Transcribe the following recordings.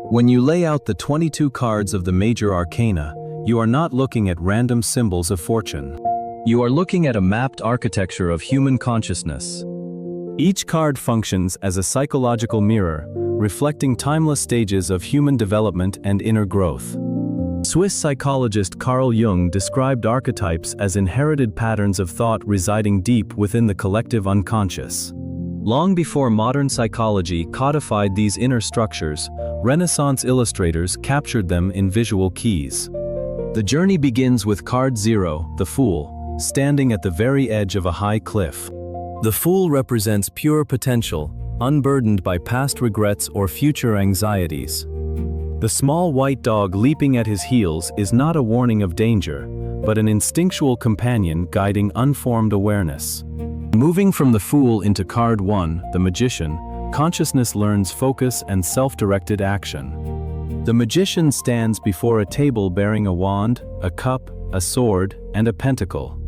When you lay out the 22 cards of the Major Arcana, you are not looking at random symbols of fortune. You are looking at a mapped architecture of human consciousness. Each card functions as a psychological mirror, reflecting timeless stages of human development and inner growth. Swiss psychologist Carl Jung described archetypes as inherited patterns of thought residing deep within the collective unconscious. Long before modern psychology codified these inner structures, Renaissance illustrators captured them in visual keys. The journey begins with card 0, the Fool, standing at the very edge of a high cliff. The Fool represents pure potential, unburdened by past regrets or future anxieties. The small white dog leaping at his heels is not a warning of danger, but an instinctual companion guiding unformed awareness. Moving from the Fool into card 1, the Magician, consciousness learns focus and self-directed action. The Magician stands before a table bearing a wand, a cup, a sword, and a pentacle.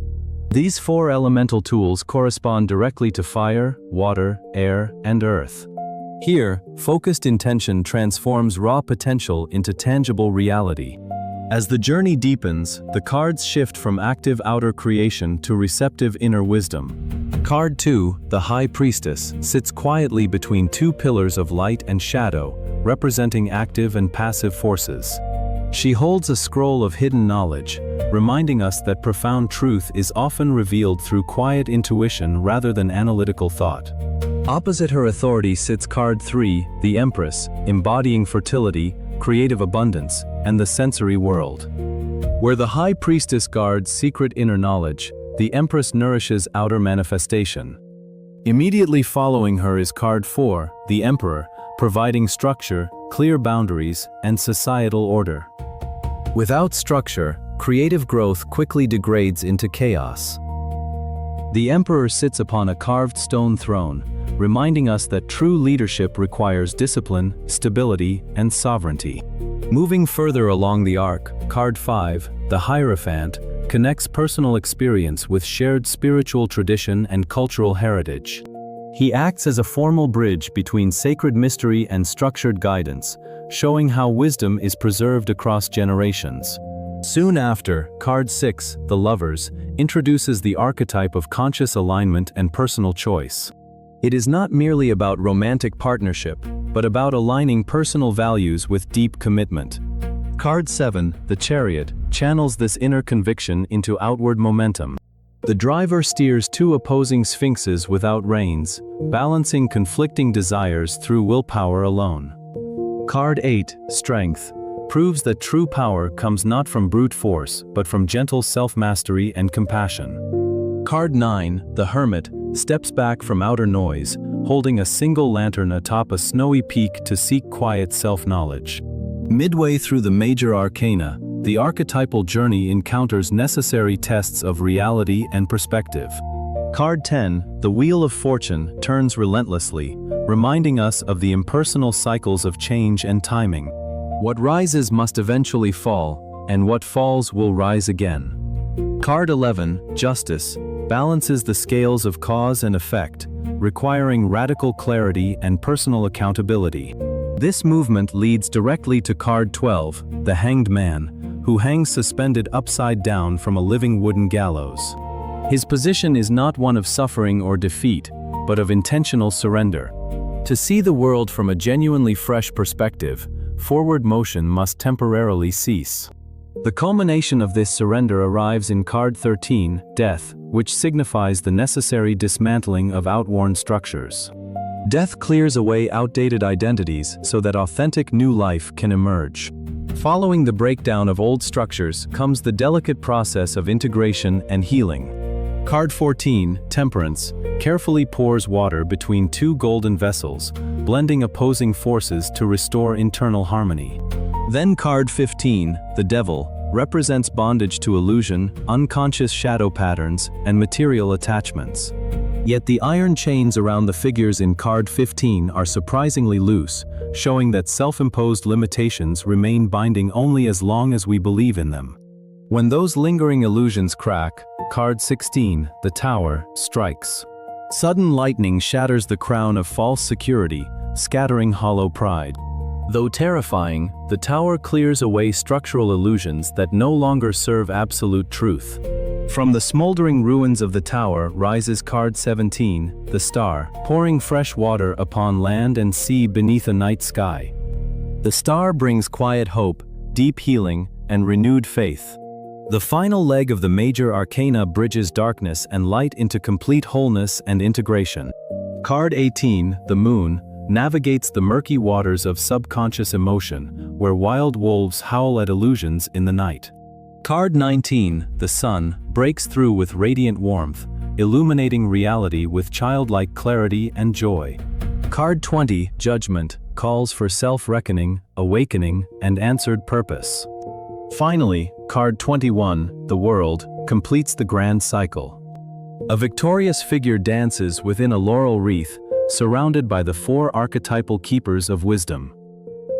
These four elemental tools correspond directly to fire, water, air, and earth. Here, focused intention transforms raw potential into tangible reality. As the journey deepens, the cards shift from active outer creation to receptive inner wisdom. Card 2, the High Priestess, sits quietly between two pillars of light and shadow, representing active and passive forces. She holds a scroll of hidden knowledge, reminding us that profound truth is often revealed through quiet intuition rather than analytical thought. Opposite her authority sits card 3, the Empress, embodying fertility, creative abundance, and the sensory world. Where the High Priestess guards secret inner knowledge, the Empress nourishes outer manifestation. Immediately following her is card 4, the Emperor, providing structure, clear boundaries, and societal order. Without structure, creative growth quickly degrades into chaos. The Emperor sits upon a carved stone throne, reminding us that true leadership requires discipline, stability, and sovereignty. Moving further along the arc, card 5, the Hierophant, connects personal experience with shared spiritual tradition and cultural heritage. He acts as a formal bridge between sacred mystery and structured guidance, showing how wisdom is preserved across generations. Soon after, card 6, the Lovers, introduces the archetype of conscious alignment and personal choice. It is not merely about romantic partnership, but about aligning personal values with deep commitment. Card 7, the Chariot, channels this inner conviction into outward momentum. The driver steers two opposing sphinxes without reins, balancing conflicting desires through willpower alone. Card 8, Strength, proves that true power comes not from brute force, but from gentle self-mastery and compassion. Card 9, the Hermit, steps back from outer noise, holding a single lantern atop a snowy peak to seek quiet self-knowledge. Midway through the Major Arcana, the archetypal journey encounters necessary tests of reality and perspective. Card 10, the Wheel of Fortune, turns relentlessly, reminding us of the impersonal cycles of change and timing. What rises must eventually fall, and what falls will rise again. Card 11, Justice, balances the scales of cause and effect, requiring radical clarity and personal accountability. This movement leads directly to card 12, the Hanged Man, who hangs suspended upside down from a living wooden gallows. His position is not one of suffering or defeat, but of intentional surrender. To see the world from a genuinely fresh perspective, forward motion must temporarily cease. The culmination of this surrender arrives in card 13, Death, which signifies the necessary dismantling of outworn structures. Death clears away outdated identities so that authentic new life can emerge. Following the breakdown of old structures comes the delicate process of integration and healing. Card 14, Temperance, carefully pours water between two golden vessels, blending opposing forces to restore internal harmony. Then card 15, the Devil, represents bondage to illusion, unconscious shadow patterns, and material attachments. Yet the iron chains around the figures in card 15 are surprisingly loose, showing that self-imposed limitations remain binding only as long as we believe in them. When those lingering illusions crack, card 16, the Tower, strikes. Sudden lightning shatters the crown of false security, scattering hollow pride. Though terrifying, the tower clears away structural illusions that no longer serve absolute truth. From the smoldering ruins of the tower rises card 17, the star, pouring fresh water upon land and sea beneath a night sky. The star brings quiet hope, deep healing, and renewed faith. The final leg of the Major Arcana bridges darkness and light into complete wholeness and integration. Card 18, the moon, navigates the murky waters of subconscious emotion, where wild wolves howl at illusions in the night. Card 19, the sun, breaks through with radiant warmth, illuminating reality with childlike clarity and joy. Card 20, judgment, calls for self-reckoning, awakening, and answered purpose. Finally, card 21, the world, completes the grand cycle. A victorious figure dances within a laurel wreath, surrounded by the 4 archetypal keepers of wisdom.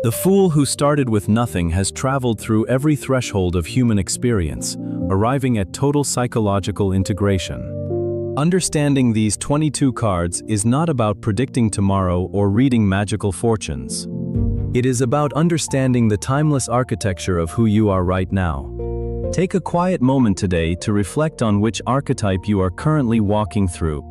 The fool who started with nothing has traveled through every threshold of human experience, arriving at total psychological integration. Understanding these 22 cards is not about predicting tomorrow or reading magical fortunes. It is about understanding the timeless architecture of who you are right now. Take a quiet moment today to reflect on which archetype you are currently walking through.